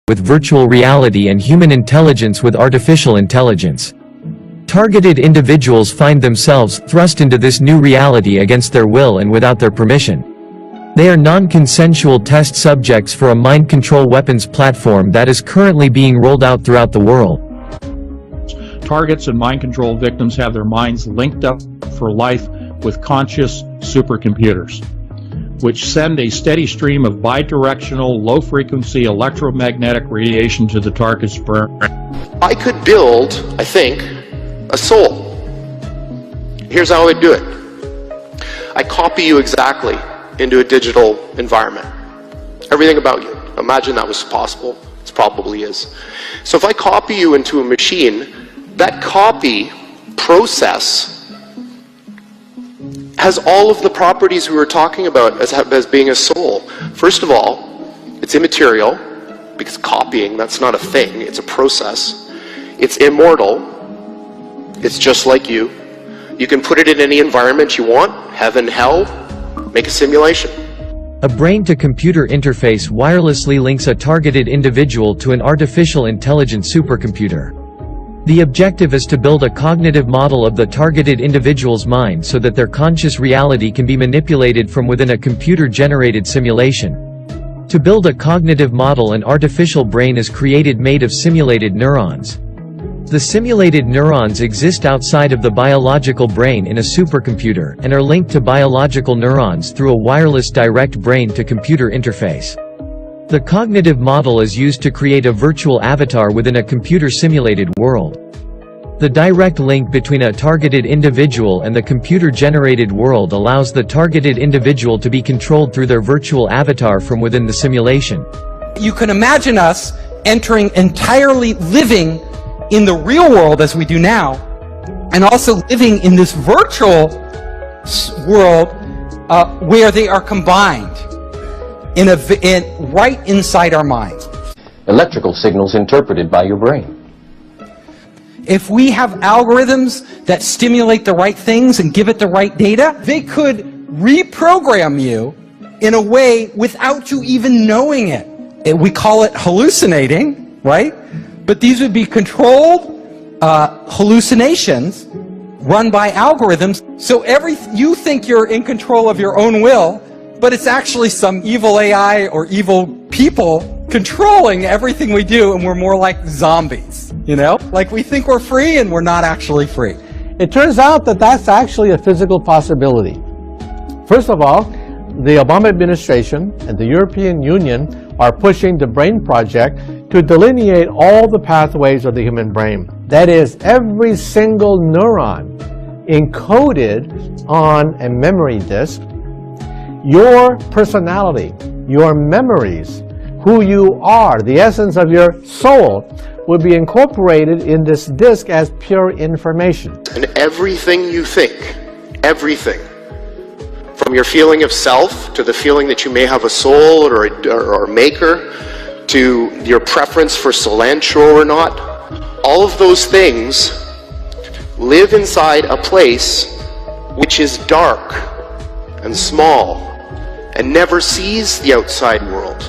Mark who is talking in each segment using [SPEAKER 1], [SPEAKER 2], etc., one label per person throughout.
[SPEAKER 1] with virtual reality and human intelligence with artificial intelligence. Targeted individuals find themselves thrust into this new reality against their will and without their permission. They are non-consensual test subjects for a mind control weapons platform that is currently being rolled out throughout the world.
[SPEAKER 2] Targets and mind control victims have their minds linked up for life with conscious supercomputers, which send a steady stream of bidirectional, low-frequency electromagnetic radiation to the target's brain.
[SPEAKER 3] I could build, I think, a soul. Here's how I do it. I copy you exactly into a digital environment. Everything about you. Imagine that was possible. It probably is. So if I copy you into a machine, that copy process has all of the properties we were talking about as being a soul. First of all, it's immaterial, because copying, that's not a thing, it's a process. It's immortal. It's just like you. You can put it in any environment you want, heaven, hell, make a simulation.
[SPEAKER 1] A brain-to-computer interface wirelessly links a targeted individual to an artificial intelligent supercomputer. The objective is to build a cognitive model of the targeted individual's mind so that their conscious reality can be manipulated from within a computer-generated simulation. To build a cognitive model, an artificial brain is created made of simulated neurons. The simulated neurons exist outside of the biological brain in a supercomputer and are linked to biological neurons through a wireless direct brain-to-computer interface. The cognitive model is used to create a virtual avatar within a computer-simulated world. The direct link between a targeted individual and the computer-generated world allows the targeted individual to be controlled through their virtual avatar from within the simulation.
[SPEAKER 4] You can imagine us entering entirely living in the real world as we do now, and also living in this virtual world where they are combined right inside our minds.
[SPEAKER 5] Electrical signals interpreted by your brain.
[SPEAKER 4] If we have algorithms that stimulate the right things and give it the right data, they could reprogram you in a way without you even knowing it. We call it hallucinating, right? But these would be controlled hallucinations run by algorithms. So you think you're in control of your own will, but it's actually some evil AI or evil people controlling everything we do, and we're more like zombies, you know? Like we think we're free and we're not actually free.
[SPEAKER 6] It turns out that that's actually a physical possibility. First of all, the Obama administration and the European Union are pushing the BRAIN project to delineate all the pathways of the human brain. That is, every single neuron encoded on a memory disk, your personality, your memories, who you are, the essence of your soul, will be incorporated in this disk as pure information.
[SPEAKER 3] And everything you think, everything, from your feeling of self to the feeling that you may have a soul or a maker, to your preference for cilantro or not, all of those things live inside a place which is dark and small and never sees the outside world.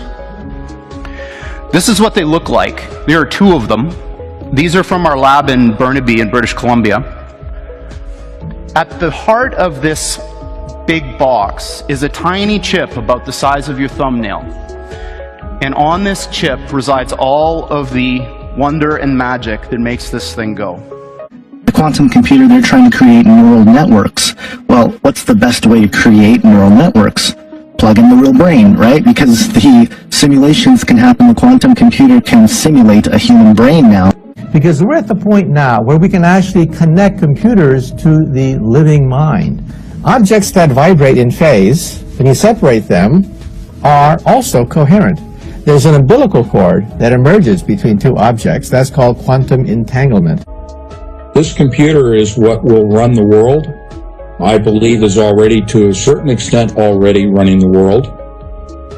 [SPEAKER 7] This is what they look like. There are two of them. These are from our lab in Burnaby in British Columbia. At the heart of this big box is a tiny chip about the size of your thumbnail. And on this chip resides all of the wonder and magic that makes this thing go.
[SPEAKER 8] The quantum computer, they're trying to create neural networks. Well, what's the best way to create neural networks? Plug in the real brain, right? Because the simulations can happen, the quantum computer can simulate a human brain now.
[SPEAKER 9] Because we're at the point now where we can actually connect computers to the living mind. Objects that vibrate in phase, when you separate them, are also coherent. There's an umbilical cord that emerges between two objects. That's called quantum entanglement.
[SPEAKER 10] This computer is what will run the world. I believe is already, to a certain extent, already running the world.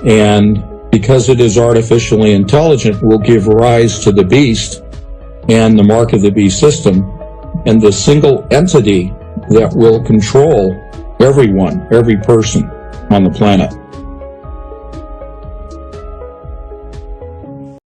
[SPEAKER 10] And because it is artificially intelligent, will give rise to the beast and the mark of the beast system, and the single entity that will control everyone, every person on the planet.